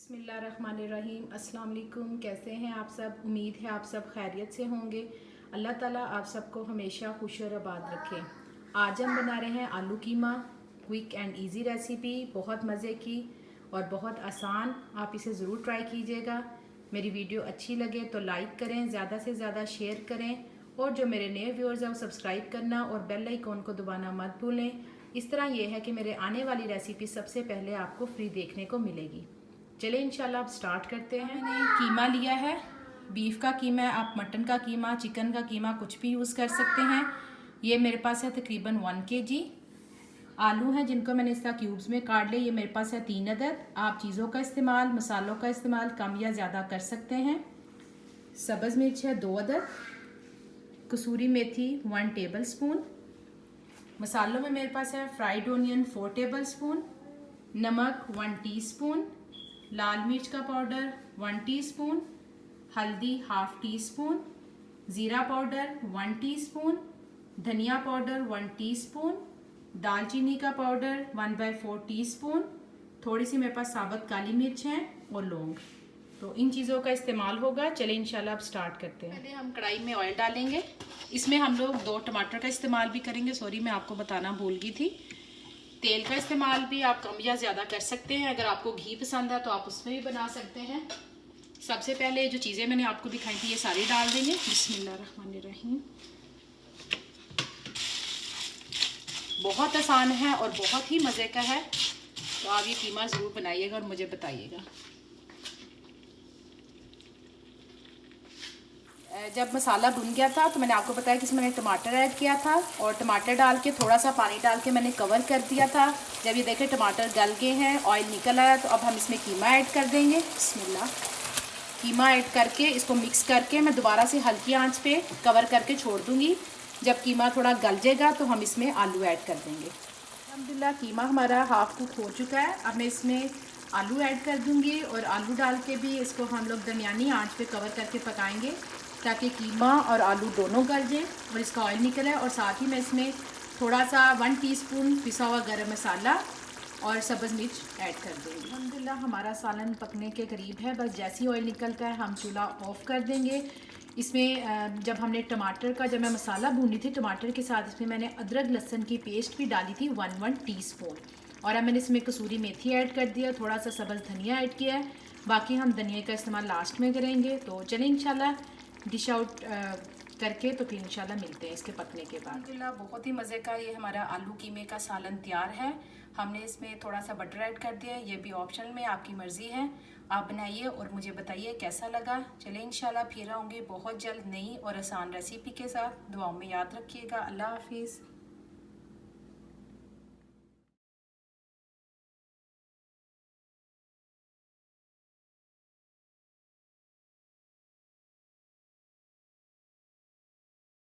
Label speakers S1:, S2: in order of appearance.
S1: बिस्मिल्लाहिर्रहमानिर्रहीम। अस्सलाम वालेकुम। कैसे हैं आप सब? उम्मीद है आप सब खैरियत से होंगे। अल्लाह ताला आप सबको हमेशा खुश और आबाद रखें। आज हम बना रहे हैं आलू कीमा। क्विक एंड इजी रेसिपी, बहुत मज़े की और बहुत आसान। आप इसे ज़रूर ट्राई कीजिएगा। मेरी वीडियो अच्छी लगे तो लाइक करें, ज़्यादा से ज़्यादा शेयर करें और जो मेरे नए व्यूअर्स हैं वो सब्सक्राइब करना और बेल आइकॉन को दबाना मत भूलें। इस तरह ये है कि मेरे आने वाली रेसिपी सबसे पहले आपको फ्री देखने को मिलेगी। चलिए इंशाल्लाह अब स्टार्ट करते हैं। मैंने कीमा लिया है, बीफ का कीमा है। आप मटन का कीमा, चिकन का कीमा कुछ भी यूज़ कर सकते हैं। ये मेरे पास है तकरीबन 1 kg। आलू हैं जिनको मैंने इस तरह क्यूब्स में काट लिया। ये मेरे पास है 3 अदद। आप चीज़ों का इस्तेमाल, मसालों का इस्तेमाल कम या ज़्यादा कर सकते हैं। सब्ज़ मिर्च है 2 अदद। कसूरी मेथी 1 टेबल स्पून। मसालों में मेरे पास है फ्राइड ओनियन 4 टेबल स्पून, नमक 1 टीस्पून, लाल मिर्च का पाउडर 1 टीस्पून, हल्दी 1/2 टीस्पून, ज़ीरा पाउडर 1 टीस्पून, धनिया पाउडर 1 टीस्पून, दालचीनी का पाउडर 1/4 टीस्पून, थोड़ी सी मेरे पास साबुत काली मिर्च है और लौंग। तो इन चीज़ों का इस्तेमाल होगा। चलिए इंशाल्लाह अब स्टार्ट करते हैं। पहले हम कढ़ाई में ऑयल डालेंगे। इसमें हम लोग 2 टमाटर का इस्तेमाल भी करेंगे। सॉरी, मैं आपको बताना भूल गई थी। तेल का इस्तेमाल भी आप कम या ज़्यादा कर सकते हैं। अगर आपको घी पसंद है तो आप उसमें भी बना सकते हैं। सबसे पहले जो चीज़ें मैंने आपको दिखाई थी ये सारी डाल देंगे। बिस्मिल्लाहिर्रहमानिर्रहीम। बहुत आसान है और बहुत ही मज़े का है। तो आप ये कीमा ज़रूर बनाइएगा और मुझे बताइएगा। जब मसाला भुन गया था तो मैंने आपको बताया कि इसमें मैंने टमाटर ऐड किया था और टमाटर डाल के थोड़ा सा पानी डाल के मैंने कवर कर दिया था। जब ये देखें टमाटर गल गए हैं, ऑयल निकल आया, तो अब हम इसमें कीमा ऐड कर देंगे। बिस्मिल्लाह। कीमा ऐड करके इसको मिक्स करके मैं दोबारा से हल्की आंच पे कवर करके छोड़ दूँगी। जब कीमा थोड़ा गल जाएगा तो हम इसमें आलू ऐड कर देंगे। अल्हम्दुलिल्लाह कीमा हमारा हाफ़ कुक हो चुका है। अब मैं इसमें आलू ऐड कर दूँगी और आलू डाल के भी इसको हम लोग दरमियानी आंच पे कवर करके पकाएंगे ताकि कीमा और आलू दोनों गल जाए और इसका ऑयल निकले। और साथ ही मैं इसमें थोड़ा सा 1 टीस्पून पिसा हुआ गरम मसाला और सब्ज़ मिर्च ऐड कर देंगे। अल्हम्दुलिल्लाह हमारा सालन पकने के करीब है। बस जैसे ही ऑयल निकलता है हम चूल्हा ऑफ़ कर देंगे। इसमें जब हमने टमाटर का, जब मैं मसाला भूनी थी टमाटर के साथ, इसमें मैंने अदरक लहसुन की पेस्ट भी डाली थी 1 टीस्पून। और अब मैंने इसमें कसूरी मेथी ऐड कर दिया, थोड़ा सा सब्ज़ धनिया ऐड किया है। बाकी हम धनिया का इस्तेमाल लास्ट में करेंगे। तो चलें इंशाल्लाह डिश आउट करके तो फिर इंशाल्लाह मिलते हैं इसके पकने के बाद। अल्हम्दुलिल्लाह बहुत ही मज़े का ये हमारा आलू कीमे का सालन तैयार है। हमने इसमें थोड़ा सा बटर ऐड कर दिया है। ये भी ऑप्शनल में, आपकी मर्ज़ी है। आप बनाइए और मुझे बताइए कैसा लगा। चलिए इंशाल्लाह फिर आऊँगी बहुत जल्द नई और आसान रेसिपी के साथ। दुआओं में याद रखिएगा। अल्लाह हाफिज़।